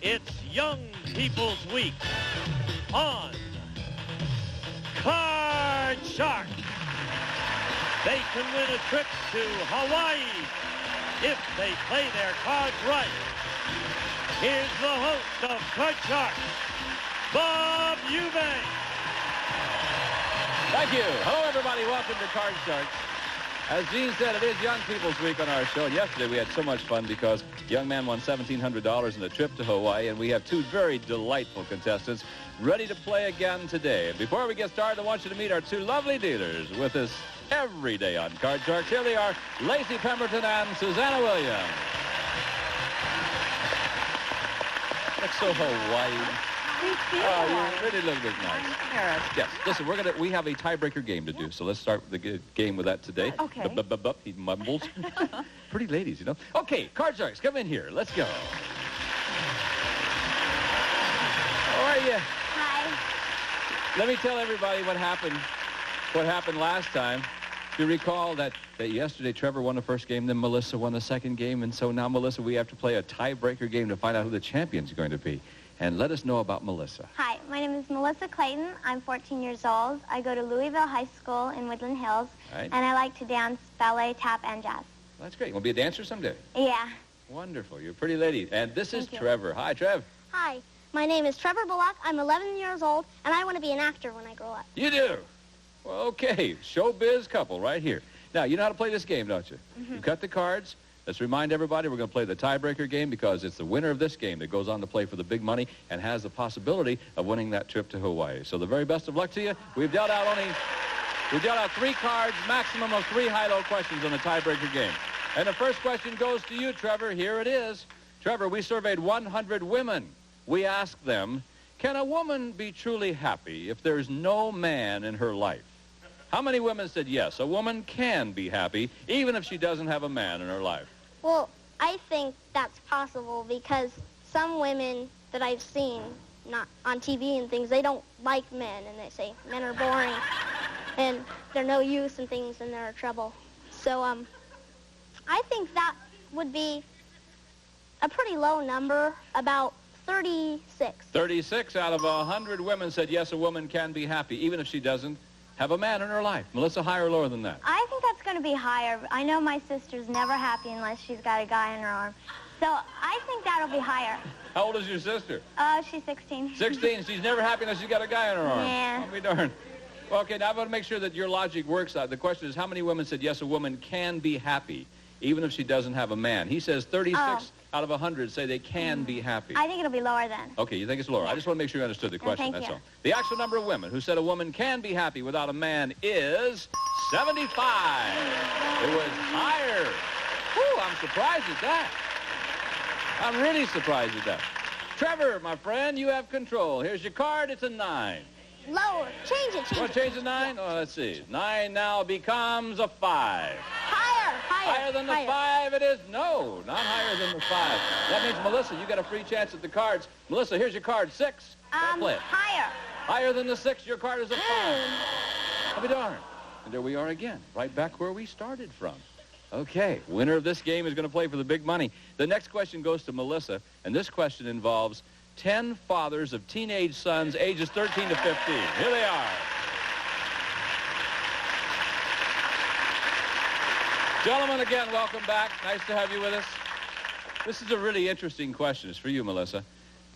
It's Young People's Week on Card Shark. They can win a trip to Hawaii if they play their cards right. Here's the host of Card Shark, Bob Eubanks. Thank you. Hello, everybody. Welcome to Card Sharks. As Gene said, it is Young People's Week on our show. And yesterday we had so much fun because a young man won $1,700 in a trip to Hawaii, and we have two very delightful contestants ready to play again today. And before we get started, I want you to meet our two lovely dealers with us every day on Card Sharks. Here they are, Lacey Pemberton and Susanna Williams. Looks so Hawaiian. We feel you really look this nice. Yes. Listen, we have a tiebreaker game to do, so let's start the game with that today. Okay. He mumbles. Pretty ladies, you know. Okay, Card Sharks, come in here. Let's go. How are you? Hi. Let me tell everybody what happened last time. You recall that yesterday Trevor won the first game, then Melissa won the second game, and so now, Melissa, we have to play a tiebreaker game to find out who the champion's going to be. And let us know about Melissa. Hi, my name is Melissa Clayton. I'm 14 years old. I go to Louisville High School in Woodland Hills, right. And I like to dance ballet, tap, and jazz. That's great. You want to be a dancer someday? Yeah. Wonderful. You're a pretty lady. And this is Thank you. Trevor. Hi, Trev. Hi, my name is Trevor Bullock. I'm 11 years old, and I want to be an actor when I grow up. You do? Well, okay. Showbiz couple right here. Now, you know how to play this game, don't you? Mm-hmm. You cut the cards. Let's remind everybody we're going to play the tiebreaker game because it's the winner of this game that goes on to play for the big money and has the possibility of winning that trip to Hawaii. So the very best of luck to you. We've dealt out 3 cards, maximum of 3 high-low questions on the tiebreaker game. And the first question goes to you, Trevor. Here it is. Trevor, we surveyed 100 women. We asked them, can a woman be truly happy if there's no man in her life? How many women said yes, a woman can be happy even if she doesn't have a man in her life? Well, I think that's possible because some women that I've seen, not on TV and things, they don't like men, and they say men are boring, and they're no use and things, and they're trouble. So, I think that would be a pretty low number, about 36. 36 out of 100 women said yes, a woman can be happy even if she doesn't have a man in her life. Melissa, higher or lower than that? I think that's going to be higher. I know my sister's never happy unless she's got a guy in her arm. So I think that'll be higher. How old is your sister? She's 16. 16. She's never happy unless she's got a guy in her arm. Yeah. I'll be darned. Well, okay, now I want to make sure that your logic works out. The question is, how many women said yes, a woman can be happy even if she doesn't have a man? He says 36 out of 100 say they can be happy. I think it'll be lower then. Okay, you think it's lower. Yeah. I just want to make sure you understood the question, Thank that's you. all. The actual number of women who said a woman can be happy without a man is 75. It was higher. Whew, I'm surprised at that. I'm really surprised at that. Trevor, my friend, you have control. Here's your card. It's a 9. Lower. Change it, You change want it. to change the 9? Oh, let's see. 9 now becomes a 5. Higher, higher. Higher than the 5 it is? No, not higher than the 5. That means, Melissa, you got a free chance at the cards. Melissa, here's your card, 6. Don't play it. Higher. Higher than the 6, your card is a 5. I'll be darned. And there we are again, right back where we started from. Okay, winner of this game is going to play for the big money. The next question goes to Melissa, and this question involves 10 fathers of teenage sons ages 13 to 15. Here they are. Gentlemen, again, welcome back. Nice to have you with us. This is a really interesting question. It's for you, Melissa.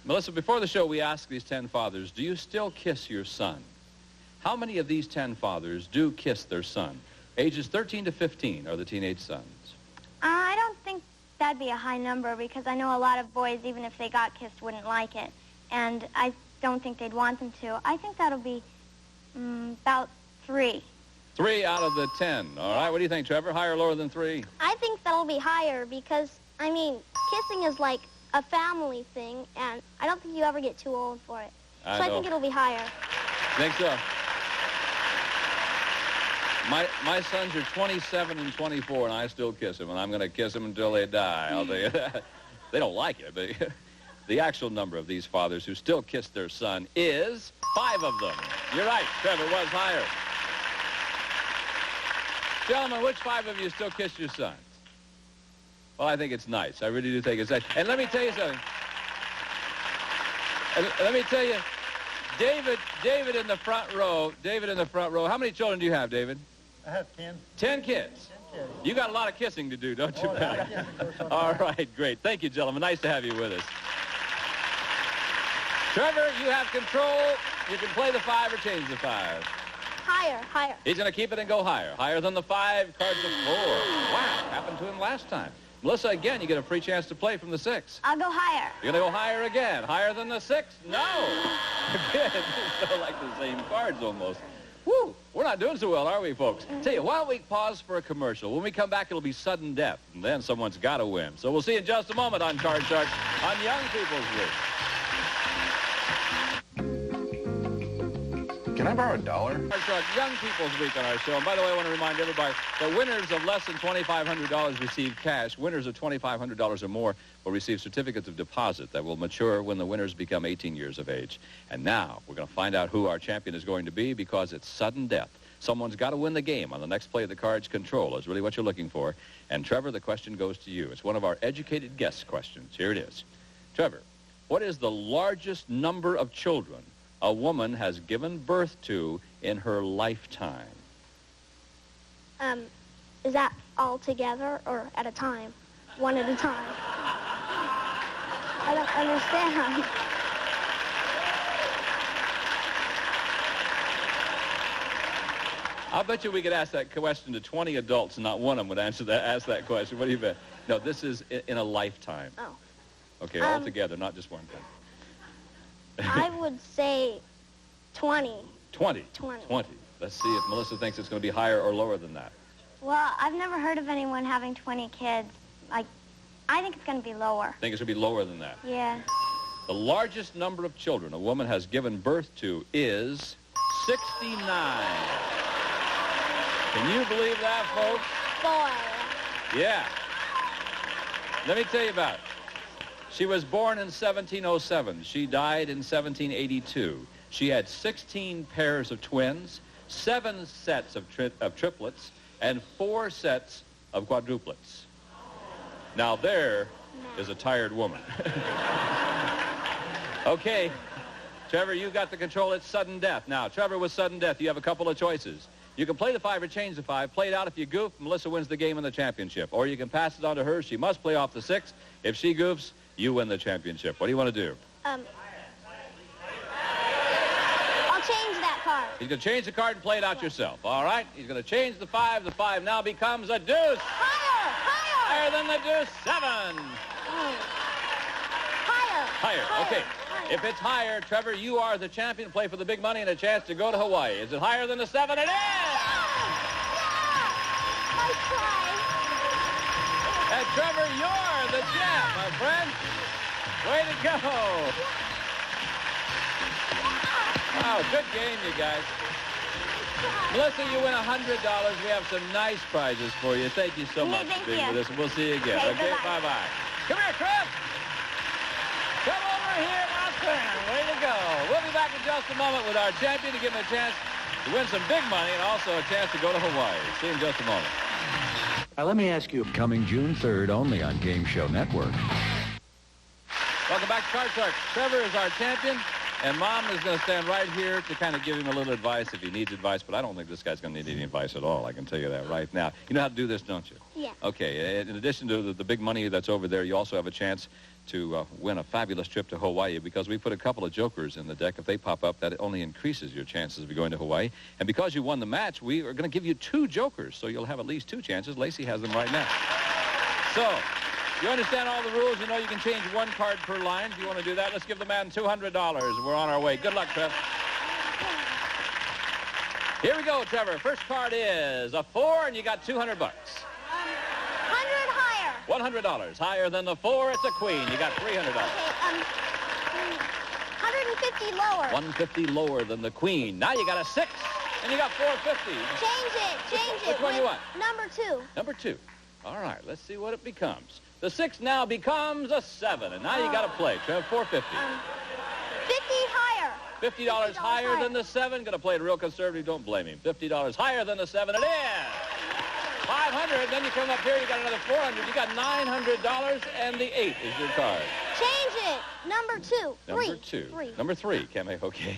Melissa, before the show, we asked these 10 fathers, do you still kiss your son? How many of these 10 fathers do kiss their son? Ages 13 to 15 are the teenage sons. I don't think that'd be a high number because I know a lot of boys, even if they got kissed, wouldn't like it. And I don't think they'd want them to. I think that'll be about 3. 3 out of the 10. All right, what do you think, Trevor? Higher or lower than 3? I think that'll be higher because, I mean, kissing is like a family thing, and I don't think you ever get too old for it. So I think it'll be higher. Think so? My sons are 27 and 24, and I still kiss them, and I'm going to kiss them until they die. I'll tell you that. They don't like it, but the actual number of these fathers who still kiss their son is 5 of them. You're right, Trevor was higher. Gentlemen, which 5 of you still kiss your sons? Well, I think it's nice. I really do think it's nice. And let me tell you something. And let me tell you, David in the front row. David in the front row. How many children do you have, David? I have 10. 10 kids. 10 kids. You got a lot of kissing to do, don't you, Oh, Pat? yeah, All right, great. Thank you, gentlemen. Nice to have you with us. Trevor, you have control. You can play the 5 or change the 5. Higher, higher. He's going to keep it and go higher. Higher than the 5, cards of 4. Wow, happened to him last time. Melissa, again, you get a free chance to play from the 6. I'll go higher. You're going to go higher again. Higher than the 6? No. Again, it's so like the same cards almost. Woo, we're not doing so well, are we, folks? Tell you, why don't we pause for a commercial? When we come back, it'll be sudden death, and then someone's got to win. So we'll see you in just a moment on Card Shark on Young People's Week. Can I borrow $1? Card Shark Young People's Week on our show. And by the way, I want to remind everybody that winners of less than $2,500 receive cash. Winners of $2,500 or more will receive certificates of deposit that will mature when the winners become 18 years of age. And now we're going to find out who our champion is going to be because it's sudden death. Someone's got to win the game on the next play of the cards. Control is really what you're looking for. And Trevor, the question goes to you. It's one of our educated guest questions. Here it is. Trevor, what is the largest number of children a woman has given birth to in her lifetime? Is that all together or at a time? One at a time? I don't understand. I'll bet you we could ask that question to 20 adults and not one of them would ask that question. What do you bet? No, this is in a lifetime. Oh. Okay, all together, not just one thing. I would say 20. 20. 20. 20. Let's see if Melissa thinks it's going to be higher or lower than that. Well, I've never heard of anyone having 20 kids. Like, I think it's going to be lower. Think it should be lower than that. Yeah. The largest number of children a woman has given birth to is 69. Can you believe that, folks? 4. Yeah. Let me tell you about it. She was born in 1707. She died in 1782. She had 16 pairs of twins, 7 sets of triplets, and 4 sets of quadruplets. Now there is a tired woman. Okay, Trevor, you got the control. It's sudden death. Now, Trevor, with sudden death, you have a couple of choices. You can play the 5 or change the 5. Play it out. If you goof, Melissa wins the game and the championship. Or you can pass it on to her. She must play off the 6. If she goofs, you win the championship. What do you want to do? I'll change that card. He's going to change the card and play it out yourself. All right? He's going to change the 5. The 5 now becomes a deuce. Higher! Higher! Higher than the deuce. 7. Higher! Higher. Okay. If it's higher, Trevor, you are the champion. Play for the big money and a chance to go to Hawaii. Is it higher than the 7? It is! Nice try. And Trevor, you're the champ, my friend. Way to go. Wow, good game, you guys. Melissa, you win $100. We have some nice prizes for you. Thank you so much for being with us. We'll see you again. Okay, bye-bye. Come here, Trev. Come over here, my friend. Way to go. We'll be back in just a moment with our champion to give him a chance to win some big money and also a chance to go to Hawaii. See you in just a moment. Now, let me ask you. Coming June 3rd only on Game Show Network. Welcome back to Card Shark. Trevor is our champion, and Mom is going to stand right here to kind of give him a little advice if he needs advice, but I don't think this guy's going to need any advice at all. I can tell you that right now. You know how to do this, don't you? Yeah. Okay. In addition to the big money that's over there, you also have a chance to win a fabulous trip to Hawaii because we put a couple of jokers in the deck. If they pop up, that only increases your chances of going to Hawaii. And because you won the match, we are going to give you 2 jokers, so you'll have at least 2 chances. Lacey has them right now. So, you understand all the rules. You know you can change 1 card per line. If you want to do that, let's give the man $200. We're on our way. Good luck, Trev. Here we go, Trevor. First card is a 4, and you got $200. $100 higher. $100. Higher than the 4, it's a queen. You got $300. Okay, 150 lower. 150 lower than the queen. Now you got a 6, and you got $450. Change it. Which one you want? Number 2. Number 2. All right, let's see what it becomes. The 6 now becomes a 7, and now you got to play. Trev, $450. 50 higher. $50 higher than the 7. Going to play it real conservative. Don't blame him. $50 higher than the 7. It is. 500. Then you come up here. You got another 400. You got $900, and the 8 is your card. Change it. Number 2. Number 2. Number 3. Can't make, okay.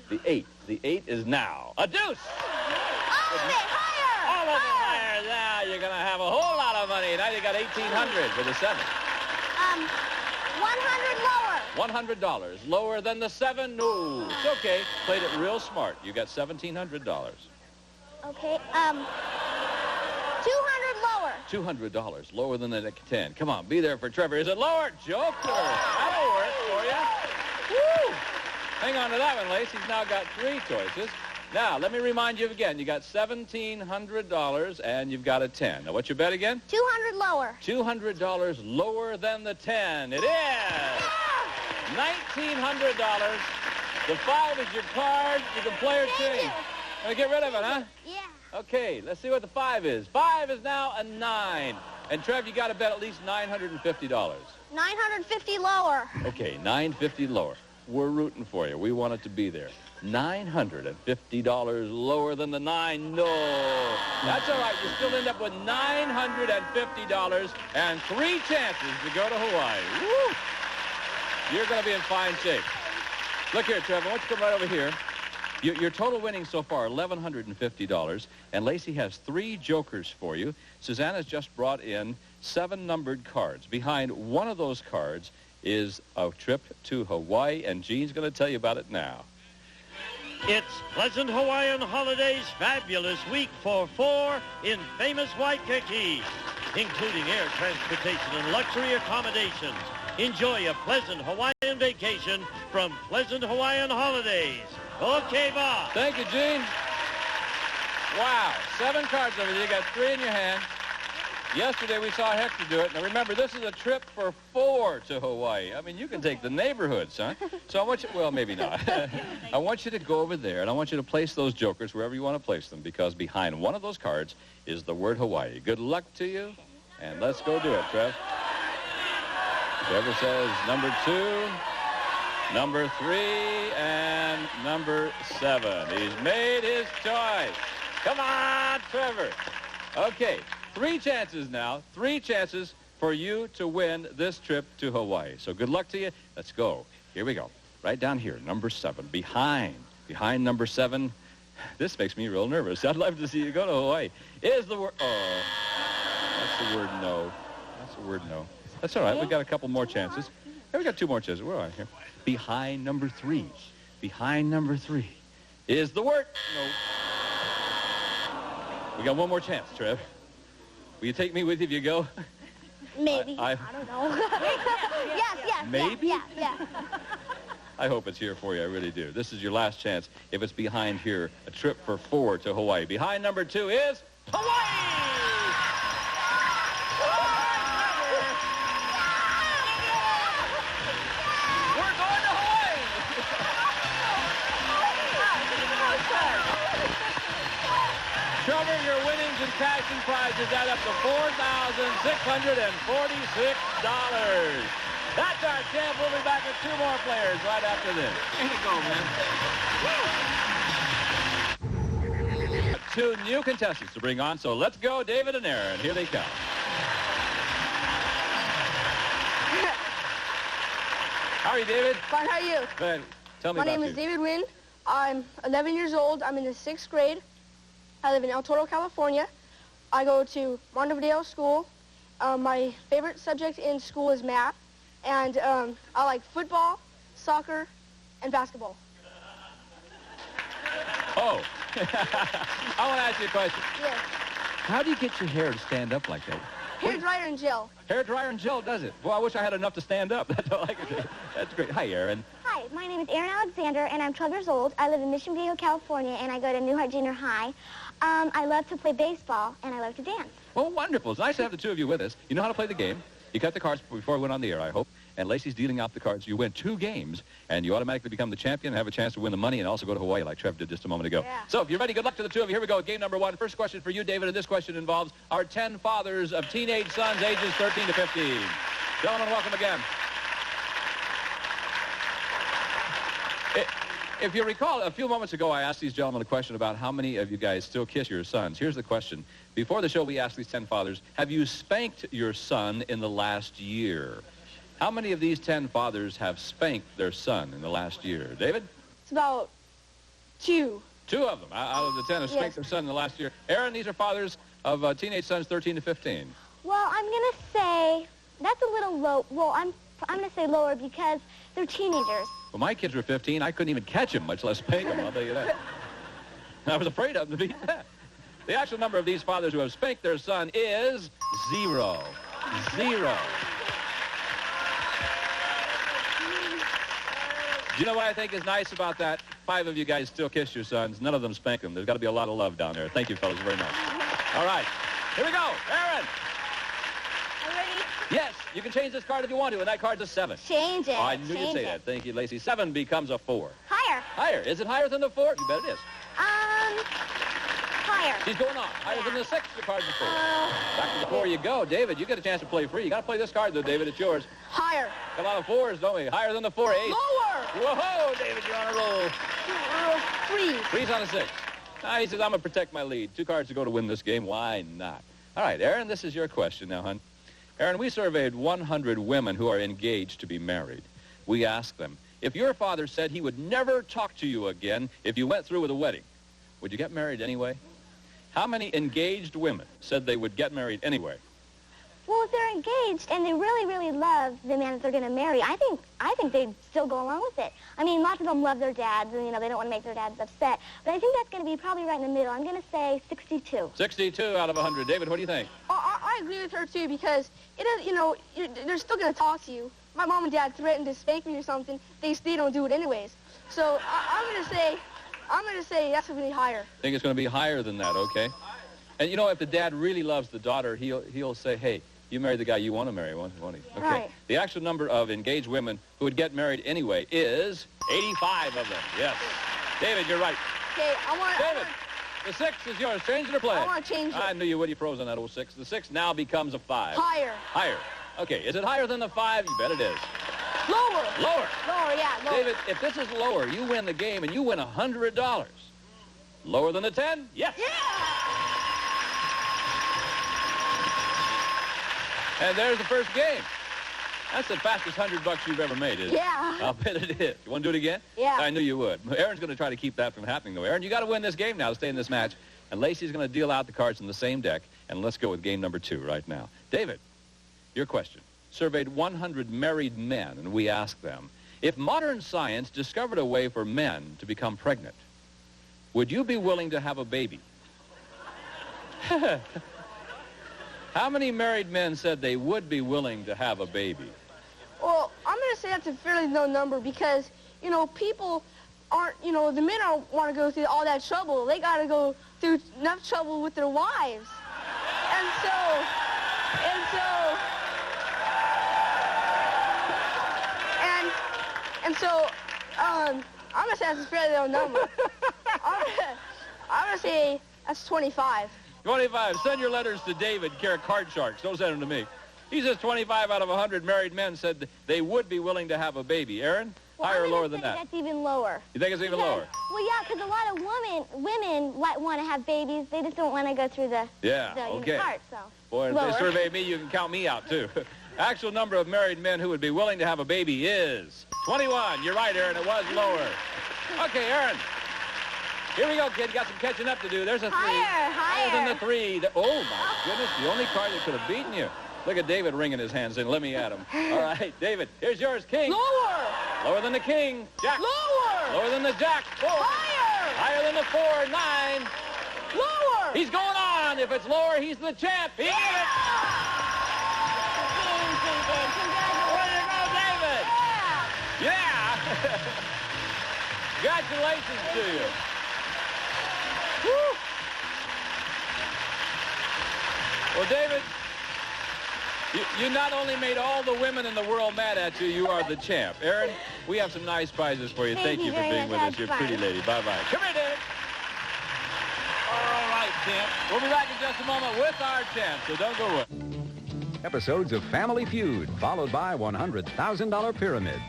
The 8. The 8 is now a deuce. All of it higher. All of it higher. Now you're going to have a whole lot of money. Now you got $1,800 for the 7. $100 lower. $100 lower than the 7. No, it's okay. Played it real smart. You got $1,700. Okay. $200 lower. $200 lower than the 10. Come on, be there for Trevor. Is it lower? Joker. That'll work for you. Woo! Hang on to that one, Lace. He's now got 3 choices. Now, let me remind you again. You got $1,700 and you've got a 10. Now, what's your bet again? $200 lower. $200 lower than the 10. It is $1,900. The 5 is your card. You can play or change. Gonna get rid of it, huh? Yeah. Okay, let's see what the 5 is. 5 is now a 9. And Trev, you got to bet at least $950. $950 lower. Okay, $950 lower. We're rooting for you. We want it to be there. $950 lower than the 9. No. That's all right. You still end up with $950 and 3 chances to go to Hawaii. Woo! You're going to be in fine shape. Look here, Trevor. Why don't you come right over here? Your total winnings so far, $1,150, and Lacey has 3 jokers for you. Susanna's just brought in 7 numbered cards. Behind one of those cards is a trip to Hawaii, and Gene's going to tell you about it now. It's Pleasant Hawaiian Holidays Fabulous Week for 4 in famous Waikiki, including air transportation and luxury accommodations. Enjoy a pleasant Hawaiian vacation from Pleasant Hawaiian Holidays. Okay, Bob. Thank you, Gene. Wow, 7 cards over there. You got 3 in your hand. Yesterday we saw Hector do it. Now remember, this is a trip for 4 to Hawaii. I mean, you can take the neighborhood, son. So I want you, well, maybe not. I want you to go over there, and I want you to place those jokers wherever you want to place them, because behind one of those cards is the word Hawaii. Good luck to you, and let's go do it, Trev. Trevor says number 2, number 3, and number 7. He's made his choice. Come on, Trevor. Okay, 3 chances now. 3 chances for you to win this trip to Hawaii. So good luck to you. Let's go. Here we go. Right down here, number 7. Behind number 7. This makes me real nervous. I'd love to see you go to Hawaii. Is the word... Oh, that's the word no. That's the word no. That's all right. We've got a couple more chances. Hey, we got 2 more chances. We're all right here. Behind number 3. Behind number 3 is the word no. We got 1 more chance, Trev. Will you take me with you if you go? Maybe. I don't know. Yes. Maybe? Yeah. I hope it's here for you. I really do. This is your last chance. If it's behind here, a trip for 4 to Hawaii. Behind number 2 is Hawaii! We're going to Hawaii! Trevor, your winnings and cash and prizes add up to $4,646. That's our champ. We'll be back with 2 more players right after this. Here you go, man. 2 new contestants to bring on, so let's go, David and Aaron. Here they come. How are you, David? Fine, how are you? Good. Tell me about you. My name is David Wynn. I'm 11 years old. I'm in the 6th grade. I live in El Toro, California. I go to Montevideo School. My favorite subject in school is math. And I like football, soccer, and basketball. Oh. I want to ask you a question. Yes. How do you get your hair to stand up like that? Hair dryer and gel. Hair dryer and gel does it. Well, I wish I had enough to stand up. That's all I can say. That's great. Hi, Aaron. Hi, my name is Aaron Alexander, and I'm 12 years old. I live in Mission Viejo, California, and I go to Newhart Junior High. I love to play baseball, and I love to dance. Oh, wonderful. It's nice to have the 2 of you with us. You know how to play the game. You cut the cards before we went on the air, I hope. And Lacey's dealing out the cards. You win 2 games, and you automatically become the champion and have a chance to win the money and also go to Hawaii like Trev did just a moment ago. Yeah. So if you're ready, good luck to the 2 of you. Here we go. Game number 1. First question for you, David, and this question involves our 10 fathers of teenage sons ages 13 to 15. Gentlemen, welcome again. If you recall, a few moments ago, I asked these gentlemen a question about how many of you guys still kiss your sons. Here's the question. Before the show, we asked these 10 fathers, have you spanked your son in the last year? How many of these 10 fathers have spanked their son in the last year? David? It's about 2. 2 of them out of the 10 have spanked their son in the last year. Aaron, these are fathers of teenage sons 13 to 15. Well, I'm going to say that's a little low. Well, I'm going to say lower because they're teenagers. Well, my kids were 15. I couldn't even catch them, much less spank them, I'll tell you that. I was afraid of them to be that. The actual number of these fathers who have spanked their son is 0. 0. Do you know what I think is nice about that? 5 of you guys still kiss your sons. None of them spank them. There's got to be a lot of love down there. Thank you, fellas, very much. All right. Here we go. Aaron. Are you ready? Yes, you can change this card if you want to, and that card's a 7. Change it. Oh, I knew you'd say that. Thank you, Lacey. 7 becomes a 4. Higher. Higher. Is it higher than the 4? You bet it is. Higher. She's going on. Higher than the 6. The card's a 4. Back to the 4 you go. David, you get a chance to play free. You got to play this card, though, David. It's yours. Higher. Got a lot of 4s, don't we? Higher than the 4. 8. Lower. Whoa, David, you're on a roll. 3. 3's on a 6. He says, I'm going to protect my lead. 2 cards to go to win this game. Why not? All right, Aaron, this is your question now, hon. Aaron, we surveyed 100 women who are engaged to be married. We asked them, if your father said he would never talk to you again if you went through with a wedding, would you get married anyway? How many engaged women said they would get married anyway? Well, if they're engaged and they really, really love the man that they're going to marry, I think they'd still go along with it. I mean, lots of them love their dads, and, you know, they don't want to make their dads upset. But I think that's going to be probably right in the middle. I'm going to say 62. 62 out of 100. David, what do you think? I agree with her, too, because, it is, you know, they're still going to talk to you. My mom and dad threatened to spank me or something. They don't do it anyways. So I'm going to say that's going to be higher. Think it's going to be higher than that, okay? And, you know, if the dad really loves the daughter, he'll say, hey, you marry the guy you want to marry, won't he? Okay. Right. The actual number of engaged women who would get married anyway is 85 of them. Yes. David, you're right. Okay, David, the 6 is yours. Change it or play? I want to change it. I knew you would. You froze on that old 6. The 6 now becomes a 5. Higher. Higher. Okay. Is it higher than the 5? You bet it is. Lower. Lower. Lower, yeah, lower. David, if this is lower, you win the game and you win $100. Lower than the 10? Yes. Yeah! And there's the first game. That's the fastest $100 you've ever made, isn't it? Yeah. I'll bet it is. You want to do it again? Yeah. I knew you would. Aaron's going to try to keep that from happening, though. Aaron, you got to win this game now to stay in this match. And Lacey's going to deal out the cards in the same deck. And let's go with game number 2 right now. David, your question. Surveyed 100 married men, and we asked them, if modern science discovered a way for men to become pregnant, would you be willing to have a baby? How many married men said they would be willing to have a baby? Well, I'm going to say that's a fairly low number because, you know, people aren't, you know, the men don't want to go through all that trouble. They got to go through enough trouble with their wives. I'm going to say that's a fairly low number. I'm going to say that's 25. 25. Send your letters to David, care of Card Sharks. Don't send them to me. He says 25 out of 100 married men said they would be willing to have a baby. Aaron, Well, higher or lower than that? That's even lower. You think it's even lower? Well, yeah, because a lot of women want to have babies. They just don't want to go through the okay. part, so. Boy, if lower. they survey me, you can count me out, too. Actual number of married men who would be willing to have a baby is 21. You're right, Aaron. It was lower. Okay, Aaron. Here we go, kid. Got some catching up to do. There's a 3. Higher. Than the 3. Oh, my goodness. The only card that could have beaten you. Look at David wringing his hands in. Let me at him. All right, David. Here's yours, king. Lower. Lower than the king. Jack. Lower. Lower than the jack. 4. Higher. Higher than the 4. 9. Lower. He's going on. If it's lower, he's the champ. He did it. Way to go, David. Yeah. Congratulations to you. Woo. Well, David, you not only made all the women in the world mad at you, you are the champ. Aaron, we have some nice prizes for you. Thank you for being with us. You're a pretty lady. Bye-bye. Come here, David. All right, champ. We'll be back in just a moment with our champ, so don't go away. Episodes of Family Feud, followed by $100,000 Pyramid.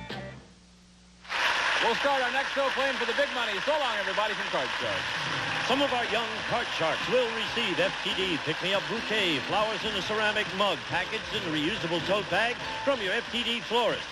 We'll start our next show playing for the big money. So long, everybody, from Card Sharks. Some of our young card sharks will receive FTD Pick-Me-Up Bouquet, flowers in a ceramic mug, packaged in a reusable tote bag from your FTD florist.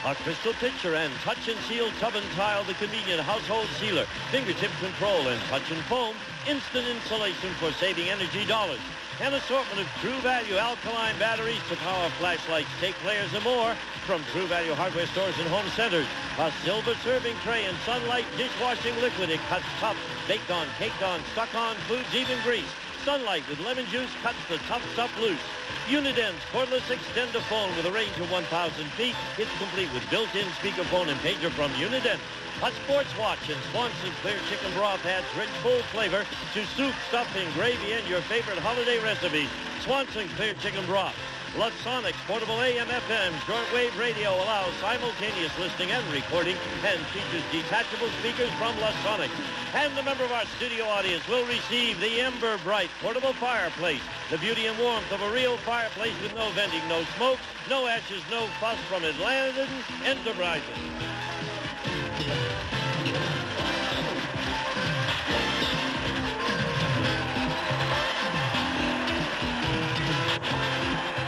A crystal pitcher and touch and seal tub and tile, the convenient household sealer, fingertip control, and touch and foam, instant installation for saving energy dollars. An assortment of True Value alkaline batteries to power flashlights, tape players, and more from True Value hardware stores and home centers. A silver serving tray and Sunlight dishwashing liquid. It cuts tough, baked on, caked on, stuck on, foods, even grease. Sunlight with lemon juice cuts the tough stuff loose. Unident's cordless extender phone with a range of 1,000 feet. It's complete with built-in speakerphone and pager from Unident. A sports watch and Swanson Clear Chicken Broth adds rich, full flavor to soup, stuffing, gravy, and your favorite holiday recipes. Swanson Clear Chicken Broth. Lasonics portable AM/FM shortwave radio allows simultaneous listening and recording and features detachable speakers from Lasonics. And a member of our studio audience will receive the Ember Bright portable fireplace. The beauty and warmth of a real fireplace with no venting, no smoke, no ashes, no fuss from Atlantis Enterprises.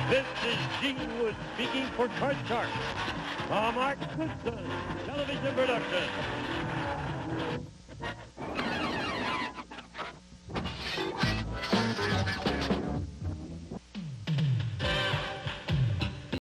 This is Gene Wood speaking for Card Shark. A Mark Goodson television production.